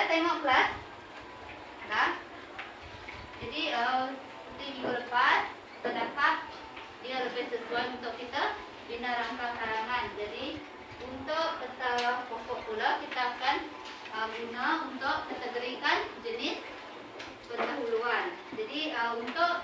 tengok kelas? Dah. Jadi seperti minggu lepas kita dapat dia lebih sesuai untuk kita bina rangka karangan. Jadi untuk peta pokok pula kita akan guna untuk kategorikan jenis pendahuluan. Jadi untuk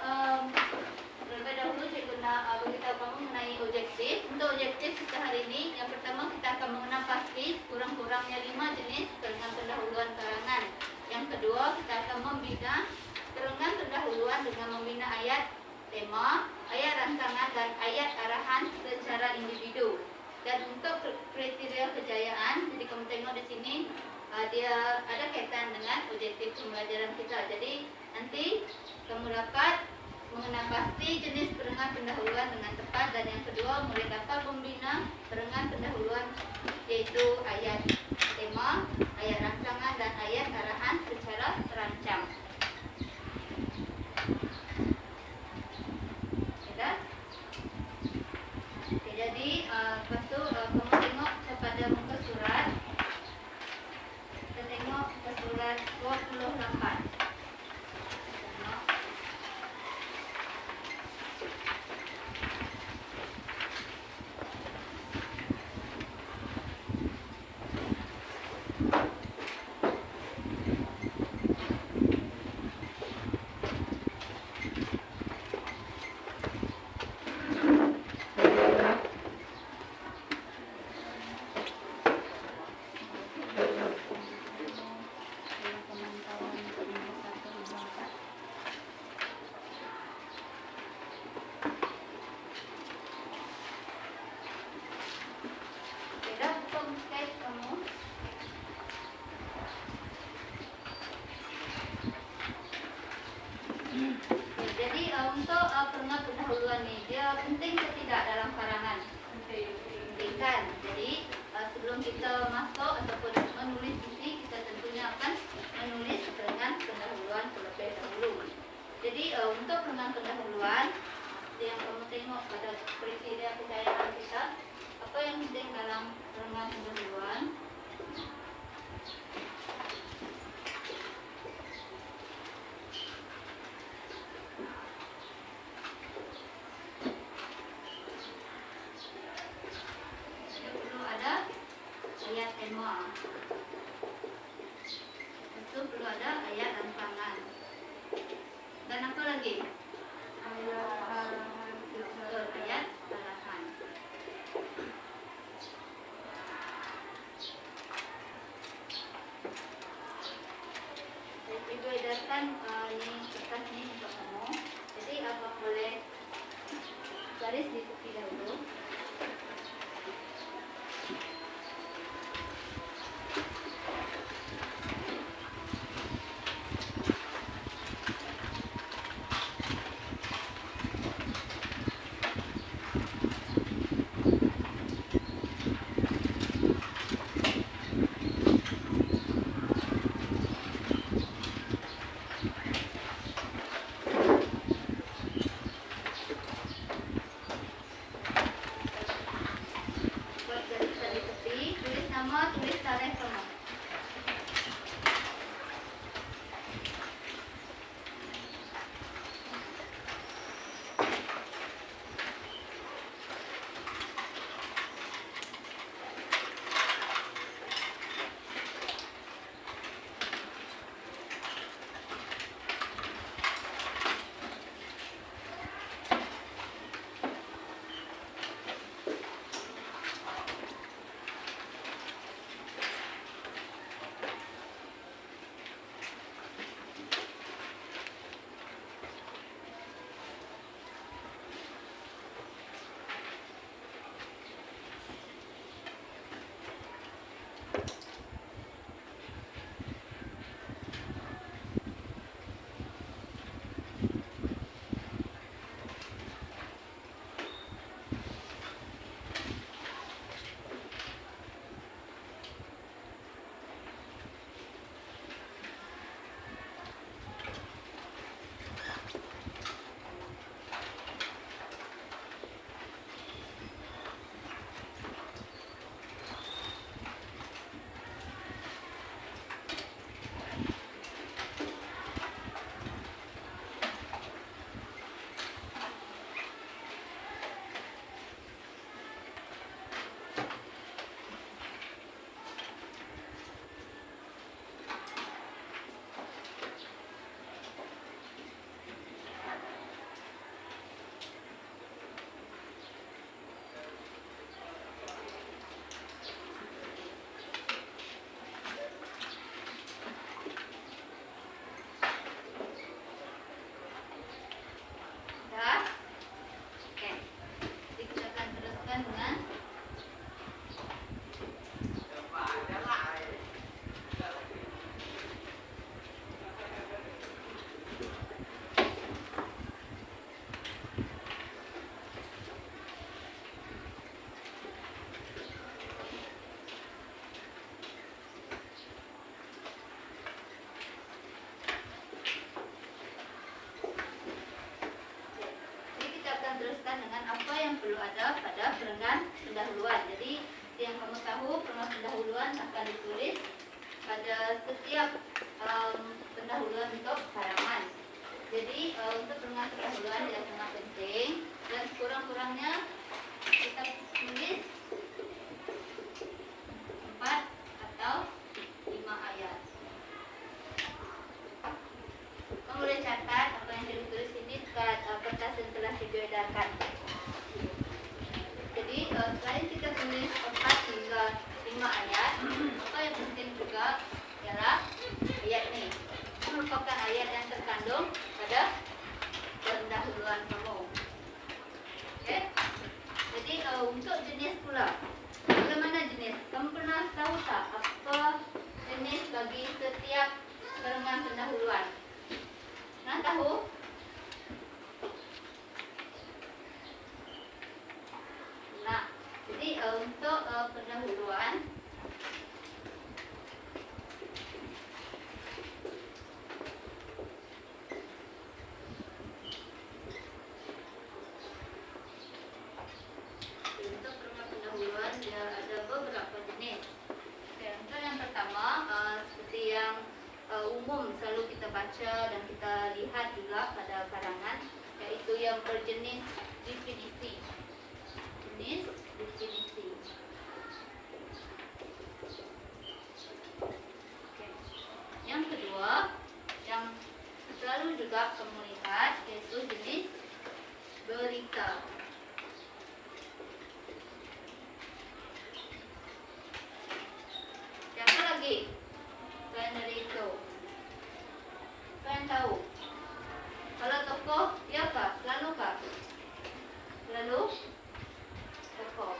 terlebih dahulu cikgu nak beritahu kamu mengenai objektif. Untuk objektif kita hari ini, yang pertama kita akan mengenal pasti kurang-kurangnya 5 jenis keterangan pendahuluan karangan. Yang kedua, kita akan membina keterangan pendahuluan dengan membina ayat tema, ayat rancangan dan ayat arahan secara individu. Dan untuk kriteria kejayaan, jadi kamu tengok di sini dia ada kaitan dengan objektif pembelajaran kita. Jadi nanti kamu dapat mengenal pasti jenis keterangan pendahuluan dengan tepat, dan yang kedua mulai dapat membina keterangan pendahuluan yaitu ayat tema, ayat rancangan dan ayat arahan secara terancam. Sudah? Oke, jadi lepas tu kamu tengok kepada muka surat. Kita tengok muka surat 28. Jadi untuk keterangan pendahuluan ni dia penting ke tidak dalam karangan? Penting kan. Jadi sebelum kita masuk ataupun menulis ini, kita tentunya akan menulis keterangan pendahuluan terlebih dahulu. Jadi untuk keterangan pendahuluan yang kamu tengok pada kriteria kejayaan kita, apa yang penting dalam keterangan pendahuluan? Ayat tema. Itu perlu ada ayat rancangan. Dan apa lagi? Ayat arahan. Ayat arahan. Ibu edarkan ini kertas ini untuk kamu. Jadi apa boleh garis di tepi dahulu. ada pada perenggan pendahuluan. Jadi yang kamu tahu, perenggan pendahuluan akan ditulis pada setiap pendahuluan untuk karangan. Jadi untuk perenggan pendahuluan dia sangat penting, dan sekurang-kurangnya kita tulis 4 atau 5 ayat. Kamu boleh catat apa yang ditulis ini dekat kertas yang telah diedarkan. Jadi selain kita tulis 4 hingga 5 ayat, apa yang penting juga ialah ayat ini merupakan ayat yang terkandung pada pendahuluan kamu. Oke? Jadi untuk jenis pula, bagaimana jenis? Kamu pernah tahu tak apa jenis bagi setiap perenggan pendahuluan? Pernah tahu? Nah, jadi untuk pendahuluan dia ada beberapa jenis. Oke, untuk yang pertama seperti yang umum selalu kita baca dan kita lihat juga pada karangan, yaitu yang berjenis definisi. Jenis definisi. Oke. Yang kedua, yang selalu juga kamu lihat, yaitu jenis berita. Apa lagi selain dari itu? Kalian tahu? Kalau tokoh, ya kah? Selalu kah? Selalu tokoh.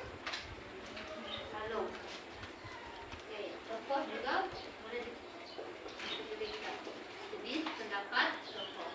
Selalu. Oke, tokoh juga boleh diberikan. Jenis pendapat tokoh.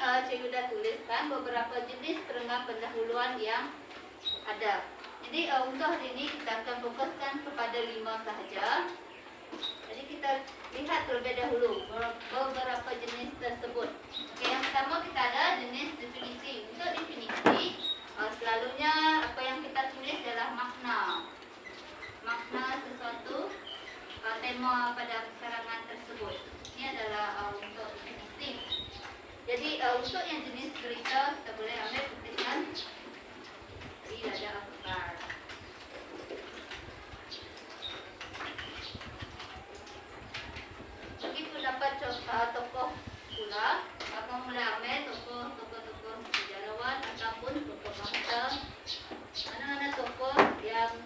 Cikgu sudah tuliskan beberapa jenis perenggan pendahuluan yang ada. Jadi untuk hari ini kita akan fokuskan kepada 5 sahaja. Jadi kita lihat terlebih dahulu beberapa jenis tersebut. Oke, yang pertama kita ada jenis definisi. Untuk definisi, selalunya apa yang kita tulis adalah makna. Makna sesuatu tema pada karangan tersebut. Ini adalah untuk definisi. Jadi untuk yang jenis berita, kita boleh ambil kutipan di dada akhbar. Bagi pendapat tokoh pula, akan boleh ambil tokoh sejarawan ataupun tokoh bangsa. Mana-mana tokoh yang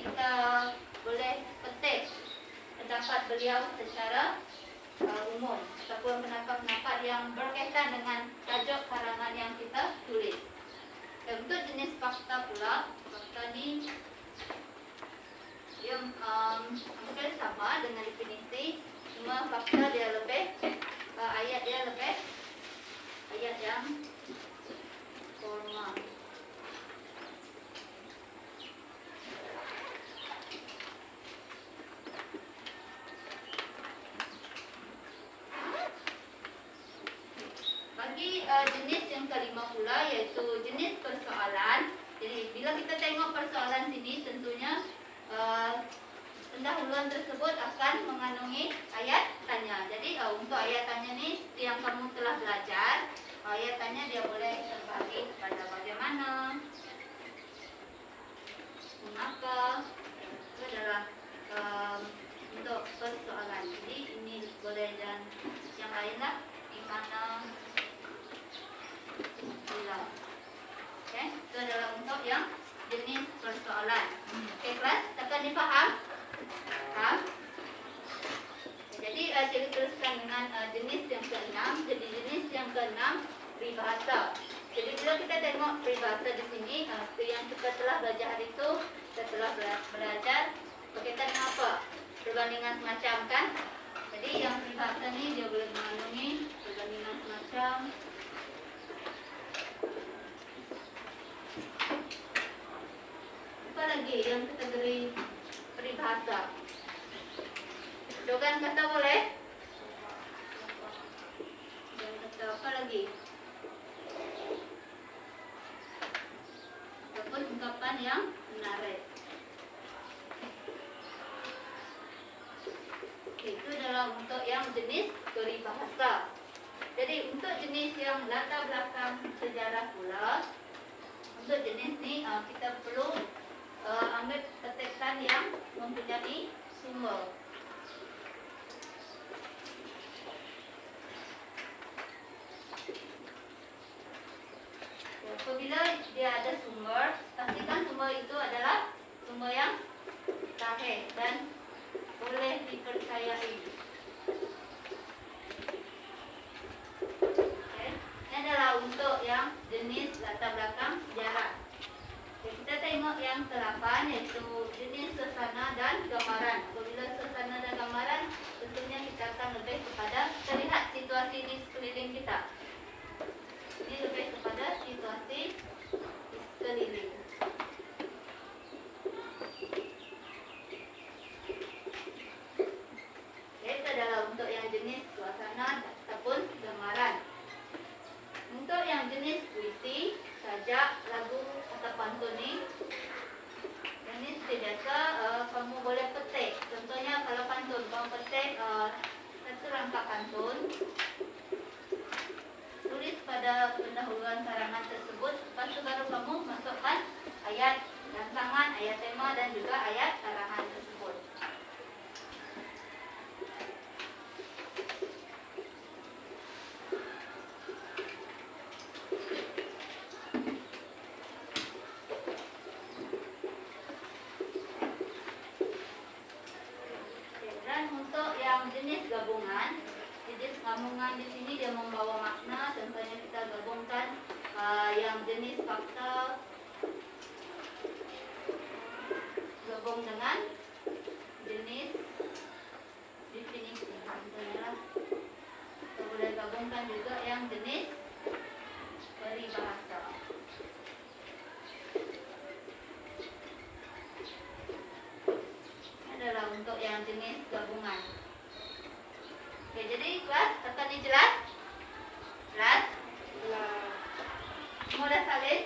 kita boleh petik pendapat beliau secara umum ataupun pendapat yang berkaitan dengan tajuk karangan yang kita tulis. Untuk jenis fakta pula, fakta ni yang hampir sama dengan definisi, cuma fakta dia lebih ayat dia lebih ayat yang formal. Bagi jenis yang kelima pula, iaitu jenis persoalan. Jadi bila kita tengok persoalan sini, tentunya pendahuluan tersebut akan mengandungi ayat tanya. Jadi untuk ayat tanya ni yang kamu telah belajar, ayat tanya dia boleh terbagi kepada bagaimana, mengapa. Itu adalah untuk persoalan. Jadi ini boleh dan yang lainlah, di mana, bila. Okay, itu adalah untuk yang jenis persoalan. Okay, kelas, takkan difaham? Faham? Jadi kita teruskan dengan jenis yang keenam. Jadi jenis yang keenam, peribahasa. Jadi bila kita tengok peribahasa di sini, yang kita telah belajar hari itu, kita telah belajar berkaitan dengan apa? Perbandingan semacam, kan? Jadi yang peribahasa ni dia boleh mengandungi perbandingan semacam. Apa lagi yang kategori peribahasa? Dogan kata boleh? Dogan kata apa lagi? Ataupun ungkapan yang menarik. Itu adalah untuk yang jenis peribahasa. Jadi untuk jenis yang latar belakang sejarah pula, untuk jenis ni kita perlu ambil petikan yang mempunyai sumber. Apabila dia ada sumber, pastikan sumber itu adalah sumber yang sahih dan boleh dipercayai. Okay. Ini adalah untuk yang jenis latar belakang sejarah. Okay, kita tengok yang ke-8, iaitu jenis suasana dan gambaran. Apabila suasana dan gambaran, tentunya kita akan lebih kepada terlihat situasi di sekeliling kita. Ini lebih kepada situasi di sekeliling. Itu adalah untuk yang jenis suasana ataupun gambaran. Untuk yang jenis puisi, sajak, lagu atau pantun ni, ini seperti biasa kamu boleh petik. Contohnya kalau pantun, kamu petik satu rangka pantun, tulis pada pendahuluan karangan tersebut, lepas tu baru kamu masukkan ayat rancangan, ayat tema dan juga ayat karangan tersebut. Dan untuk yang jenis gabungan, jenis gabungan di sini dia membawa makna. Contohnya kita gabungkan yang jenis fakta gabung dengan jenis definisi. Contohnya kita boleh gabungkan juga yang jenis peribahasa. Adalah untuk yang jenis gabungan. Oke, jadi kelas, akan ini jelas? Jelas? Semua dah salin?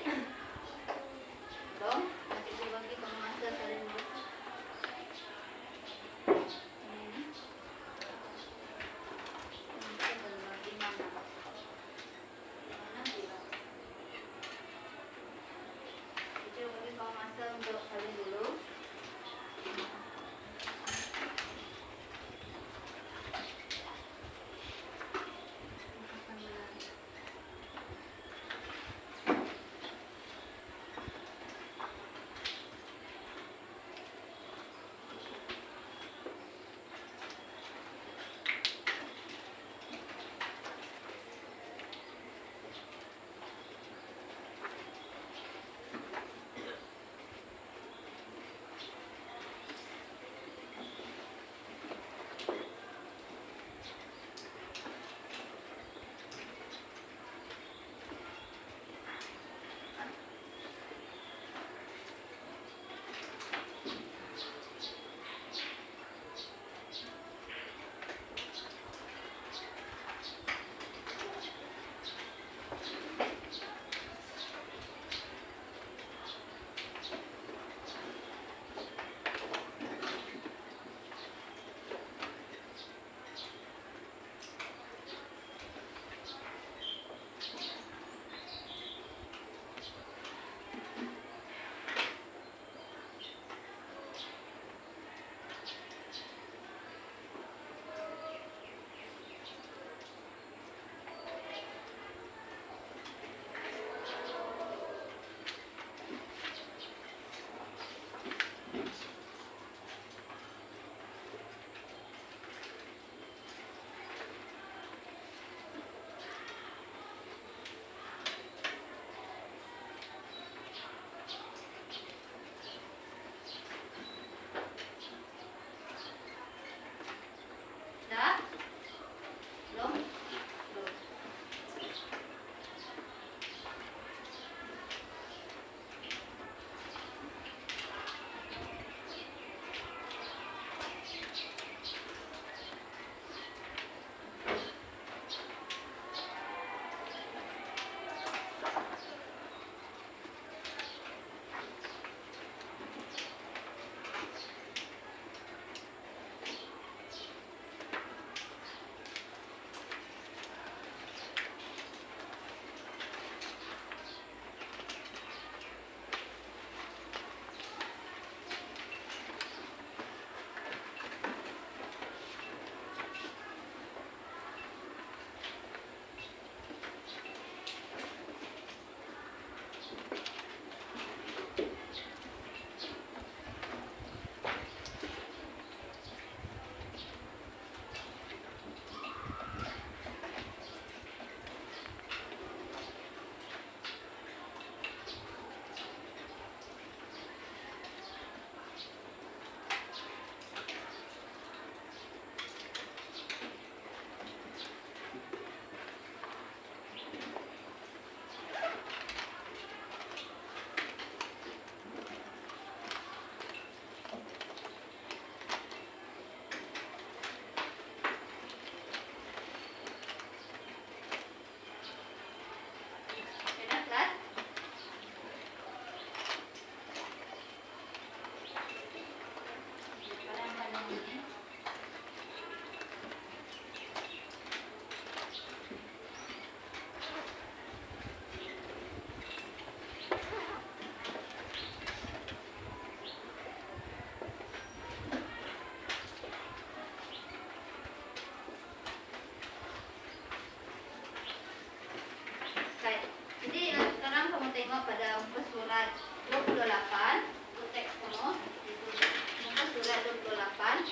8.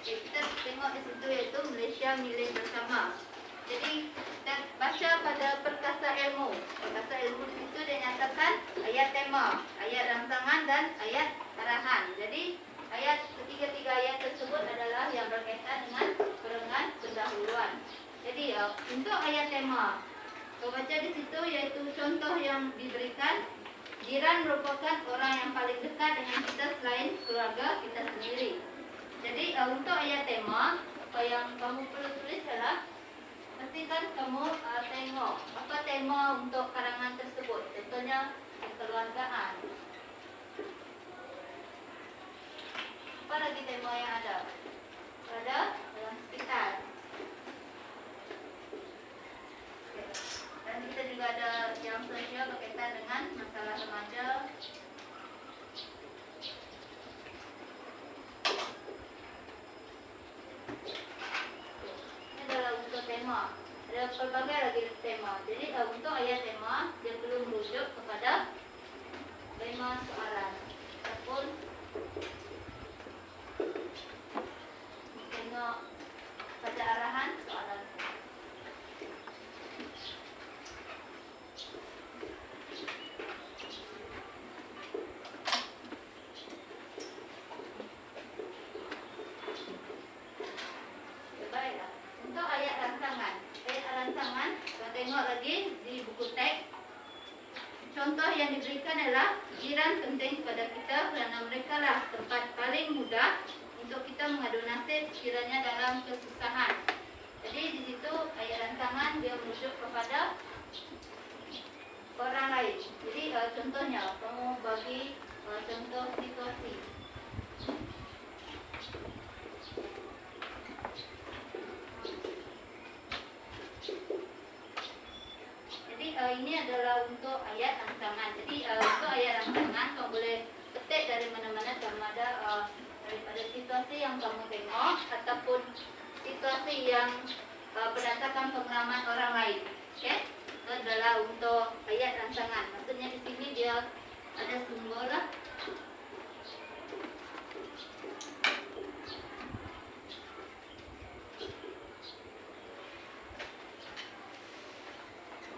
Kita tengok di situ iaitu Malaysia Milih Bersama. Jadi kita baca pada perkasa ilmu. Perkasa ilmu di situ dia nyatakan ayat tema, ayat rangsangan dan ayat arahan. Jadi ketiga-tiga ayat tersebut adalah yang berkaitan dengan perengan pendahuluan. Jadi untuk ayat tema, kita baca di situ iaitu contoh yang diberikan. Jiran merupakan orang yang paling dekat dengan kita selain keluarga kita sendiri. Jadi untuk ayat tema, apa yang kamu perlu tulis adalah pastikan kamu tengok apa tema untuk karangan tersebut. Contohnya kekeluargaan. Apa lagi tema yang ada? Ada dalam sekitar. Dan kita juga ada yang sosial berkaitan dengan masalah remaja. Ini adalah untuk tema. Ada pelbagai lagi tema. Jadi untuk ayat tema dia perlu merujuk kepada 5 soalan ataupun tengok pada arahan soalan. Baiklah. Untuk ayat rangsangan. Ayat rangsangan, kita tengok lagi di buku teks. Contoh yang diberikan adalah jiran penting kepada kita kerana mereka lah tempat paling mudah untuk kita mengadu nasib sekiranya dalam kesusahan. Jadi di situ ayat rangsangan dia merujuk kepada orang lain. Jadi contohnya kamu bagi contoh situasi. Jadi ini adalah untuk ayat rangsangan. Jadi untuk ayat rangsangan kamu boleh petik dari mana-mana sama ada daripada situasi yang kamu tengok ataupun situasi yang berdasarkan pengalaman orang lain. Okey? Itu adalah untuk ayat rangsangan. Maksudnya di sini dia ada simbol lah.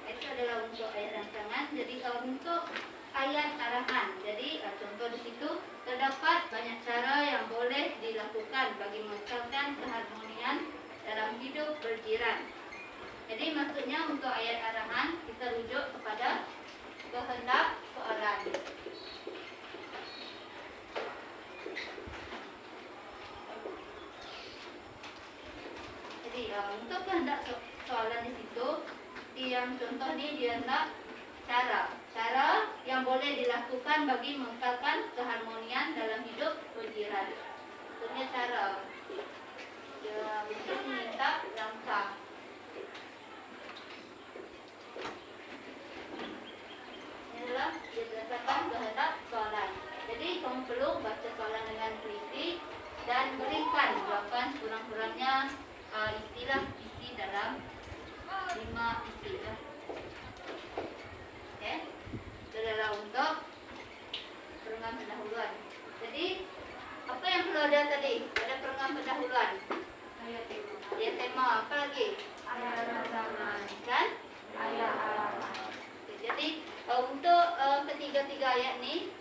Itu adalah untuk ayat rangsangan. Jadi untuk ayat arahan. Jadi contoh di situ terdapat banyak cara yang boleh dilakukan bagi mengekalkan keharmonian dalam hidup berjiran. Jadi maksudnya untuk ayat arahan kita rujuk kepada kehendak soalan. Jadi untuk kehendak soalan di situ, yang contoh ni dia nak cara yang boleh dilakukan bagi mengekalkan keharmonian dalam hidup berjiran. Maksudnya cara dia untuk minta langkah. Ini adalah dia berdasarkan kehendak soalan. Jadi kamu perlu baca soalan dengan teliti dan berikan jawapan sekurang-kurangnya isi dalam 5 isi lah. Okey. Itu adalah untuk perengan pendahuluan. Jadi apa yang perlu ada tadi? Ada perengan pendahuluan. Ayat tema. Apa lagi? Ayat rangsangan. Kan? Ayat arahan. Jadi untuk ketiga-tiga ayat ni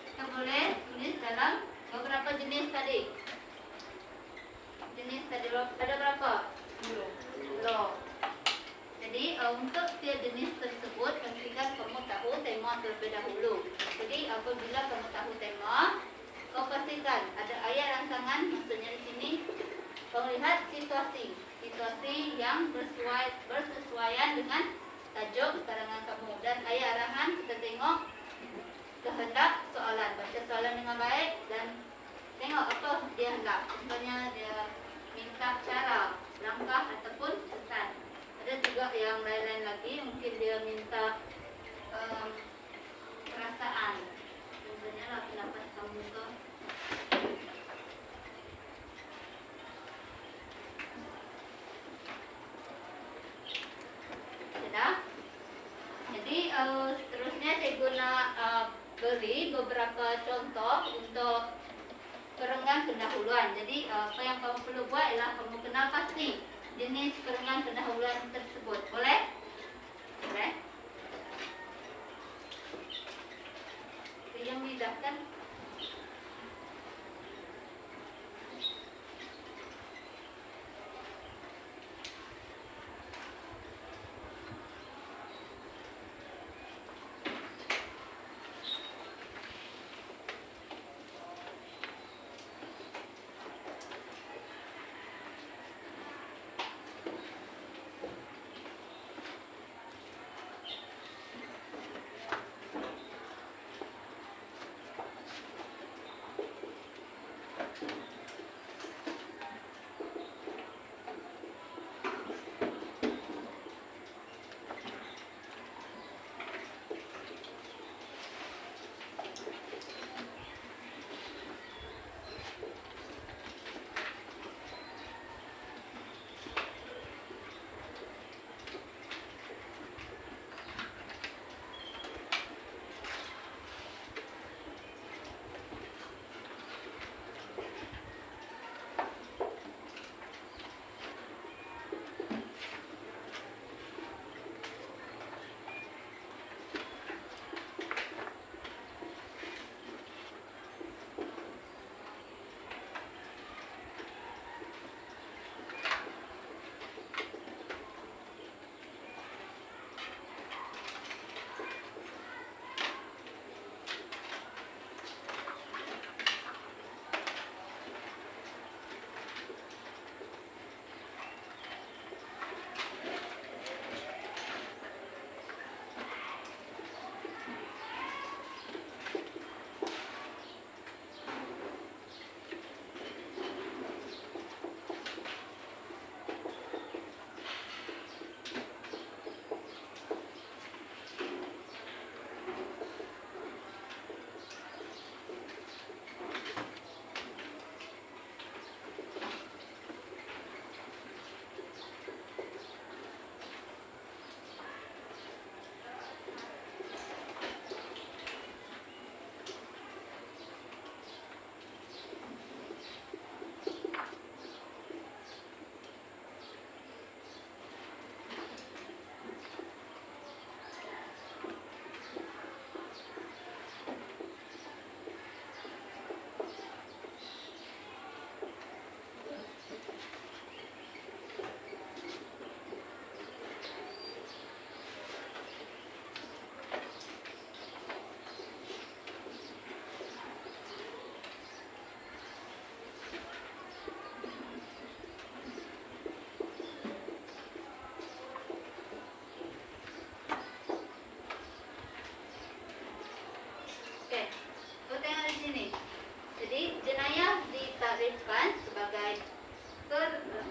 kita boleh tulis dalam beberapa jenis tadi. Jenis tadi ada berapa? 10. Jadi untuk setiap jenis tersebut pastikan kamu tahu tema terlebih dahulu. Jadi apabila kamu tahu tema, kau pastikan ada ayat rangsangan. Maksudnya di sini kau lihat situasi yang bersesuaian dengan tajuk karangan kamu. Dan ayat arahan kita tengok kehendak soalan. Baca soalan dengan baik dan tengok apa dia hendak. Contohnya dia minta cara, langkah ataupun pesan. Ada juga yang lain-lain lagi, mungkin dia minta perasaan. Contohnya lah pendapat kamu ke. Sudah? Jadi seterusnya saya guna beri beberapa contoh untuk perenggan pendahuluan. Jadi apa yang kamu perlu buat ialah kamu kenal pasti jenis perenggan pendahuluan tersebut. Boleh? Boleh? Yang lidah kan?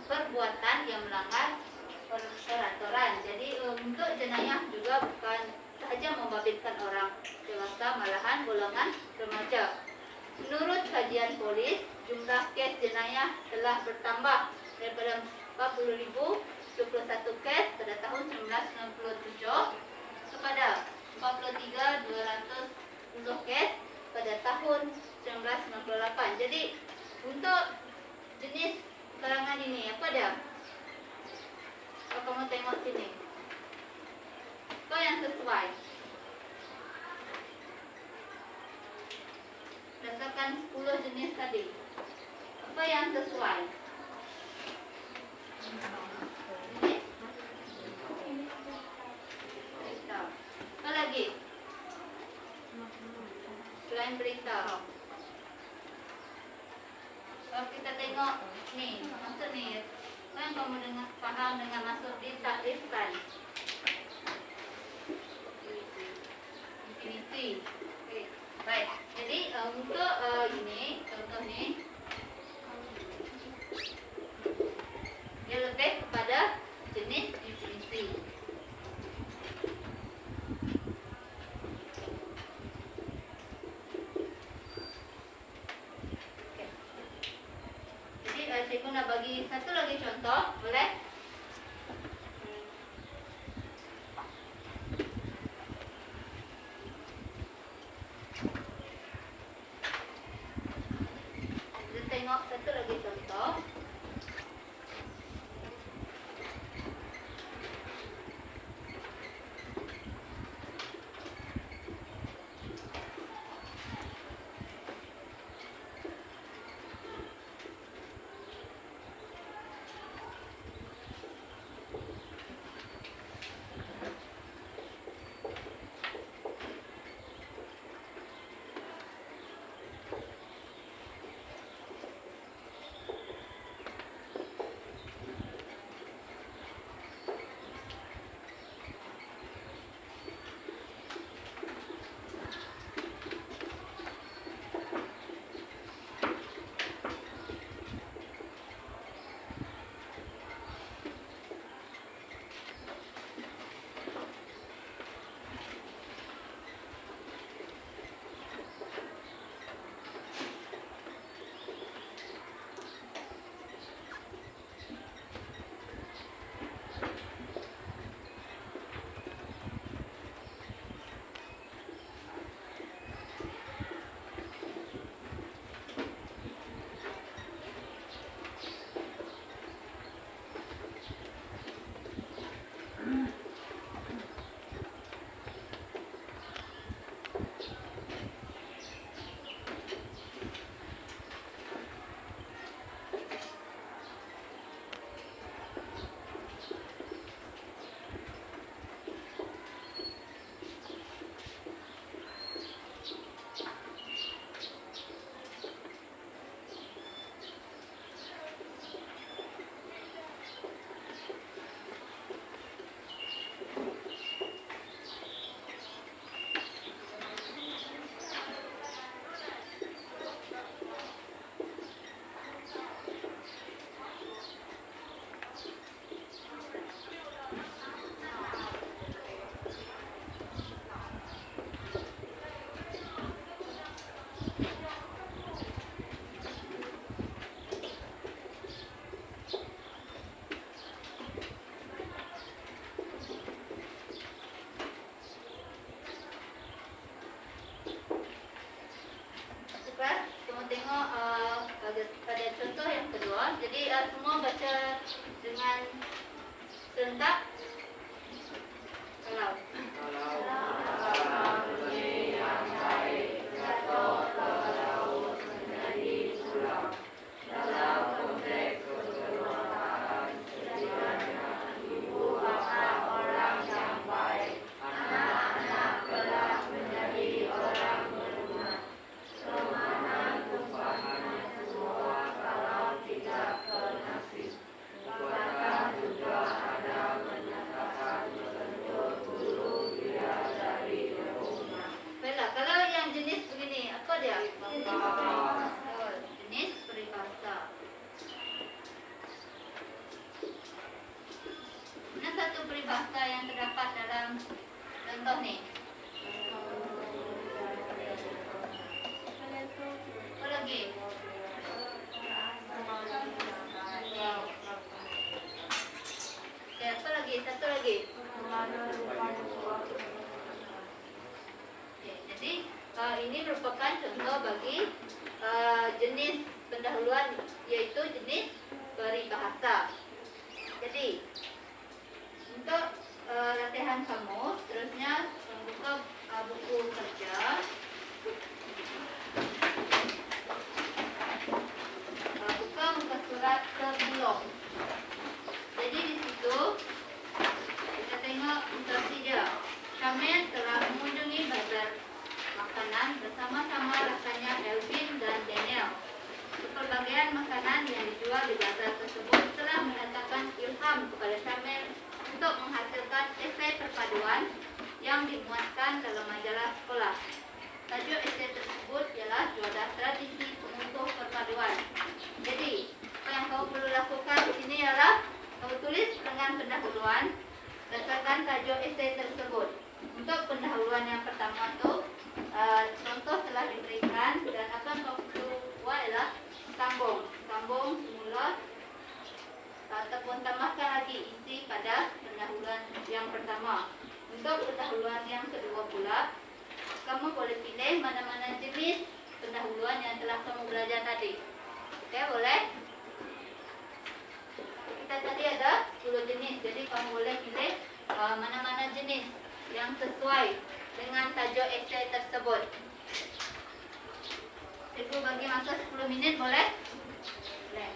Perbuatan yang melanggar peraturan. Jadi untuk jenayah juga bukan sahaja membabitkan orang dewasa, malahan golongan remaja. Menurut kajian polis, jumlah kes jenayah telah bertambah daripada 40.021 kes pada tahun 1997 kepada 43.210 kes pada tahun 1998. Jadi untuk jenis kalangan ini apa dia? Kalau kamu tengok sini, apa yang sesuai? Berdasarkan 10 jenis tadi, apa yang sesuai? Berita. Apa lagi? Selain berita. Kalau kita tengok ni, maksud ni, apa yang kamu dengar, faham dengan maksud ditakrifkan? Definisi. Okay. Baik. Jadi untuk ini, contoh ni, dia lebih kepada jenis definisi. Cikgu nak bagi satu lagi contoh, boleh? tengok satu lagi contoh. Tengok pada contoh yang kedua. Jadi semua baca dengan serentak. Kalau yang baik jatuh ke laut menjadi pulau. Dalam konteks kekeluargaan setidaknya ibu bapa orang yang baik, anak-anak kelak menjadi orang berguna. Kemana tumpahnya semua kalau tidak ke nasib. Bukankah juga ada menyatakan bentuk bulu dia dari daunnya. Baiklah, kalau yang jenis begini, apa dia? Jenis peribahasa. Mana satu peribahasa yang terdapat dalam contoh ni? Apa lagi? Okay, apa lagi? Satu lagi. Okay, jadi ini merupakan contoh bagi jenis pendahuluan, yaitu jenis peribahasa. Jadi untuk latihan kamus, terusnya membuka buku kerja. Buka muka surat sebelum. Jadi di situ kita tengok instruksi dia. Syamil telah mengunjungi bazar makanan bersama-sama rakannya Elvin dan Daniel. Pelbagai makanan yang dijual di bazar tersebut telah mendatangkan ilham kepada Syamil untuk menghasilkan esei perpaduan yang dimuatkan dalam majalah sekolah. Tajuk esei tersebut ialah Juadah Tradisi Pengukuh Perpaduan. Jadi, apa yang kamu perlu lakukan di sini ialah kamu tulis dengan pendahuluan berdasarkan tajuk esei tersebut. Untuk pendahuluan yang pertama tu, contoh telah diberikan dan apa yang kamu perlu buat ialah sambung semula ataupun tambahkan lagi isi pada pendahuluan yang pertama. Untuk pendahuluan yang kedua pula, kamu boleh pilih mana-mana jenis pendahuluan yang telah kamu belajar tadi. Oke, boleh? Kita tadi ada 10 jenis, jadi kamu boleh pilih mana-mana jenis yang sesuai dengan tajuk esai tersebut. Cikgu bagi masa 10 minit, boleh? Boleh.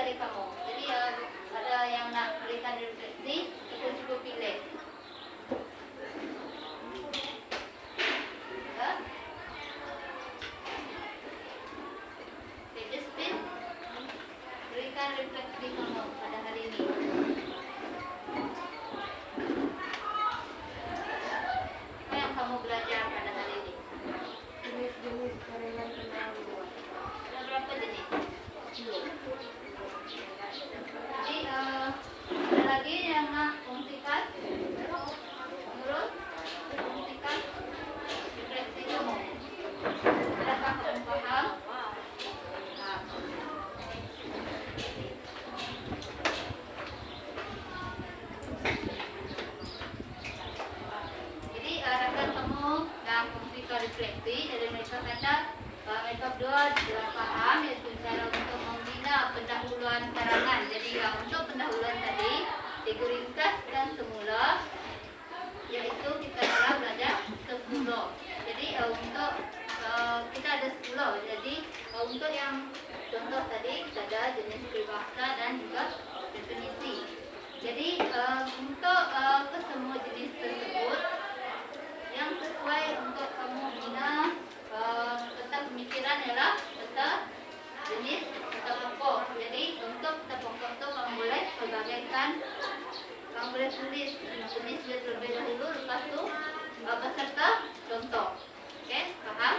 dari kamu. Jadi ada yang nak berikan refleksi, itu cukup pilih. Ya. Okay, just pin. Berikan refleksi kamu pada hari ini. Apa yang kamu belajar pada hari ini? Jenis-jenis kerenan pendahuluan. Ada berapa jenis? 10. Jadi ada lagi yang nak fungsikan? Menurut fungsikan refleksi kamu. Adakah kamu paham? Nah. Jadi rekan kamu yang fungsikan refleksi, jadi mereka kata mereka berdua telah paham iaitu cara untuk membina pendahuluan karangan. Jadi untuk pendahuluan tadi diringkaskan semula, iaitu kita telah belajar 10. Jadi untuk kita ada 10. Jadi untuk yang contoh tadi kita ada jenis peribahasa dan juga definisi. Jadi untuk kesemua jenis tersebut yang sesuai untuk kamu bina tentang pemikiran ialah tentang jenis atau pokok. Jadi untuk tentang pokok itu kamu boleh perbagaikan, kamu boleh tulis jenis dia terlebih dahulu, lepas tu beserta contoh. Okey, faham?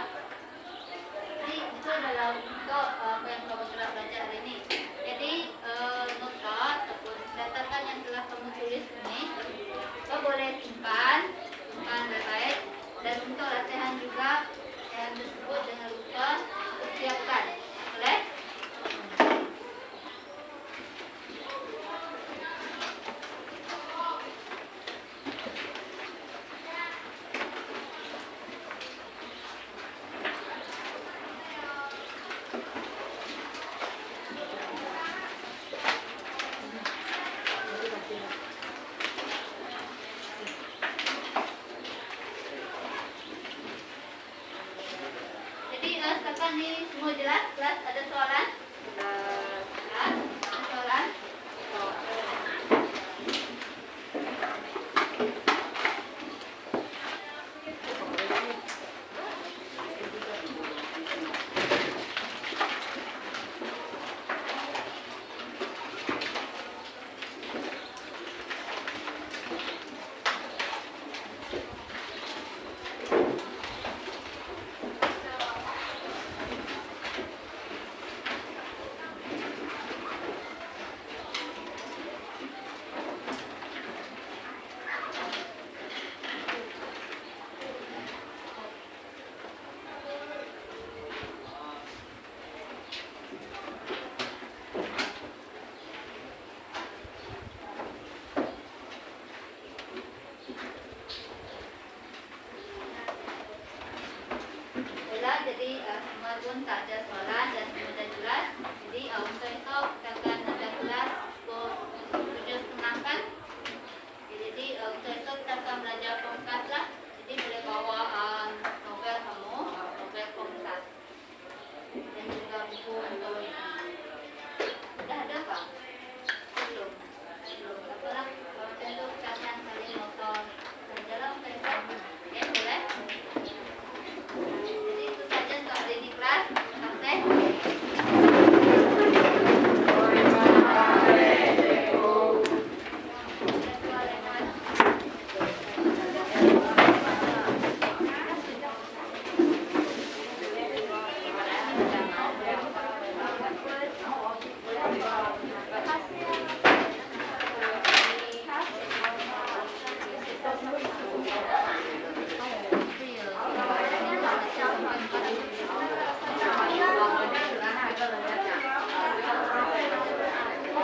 Jadi itu adalah untuk apa yang kamu telah belajar hari ini. Jadi nota ataupun catatan yang telah kamu tulis ini, kamu boleh simpan baik-baik. Dan untuk latihan juga yang tersebut jangan lupa siapkan. Boleh? Jadi setakat ni semua jelas? Kelas ada soalan? Kelas ada soalan? Jadi semua pun tak ada soalan dan semua dah jelas. Jadi untuk esok kita akan ada kelas pukul 7.30 kan. Jadi untuk esok kita akan belajar Komsas lah. Jadi boleh bawa novel kamu, novel Komsas dan juga buku untuk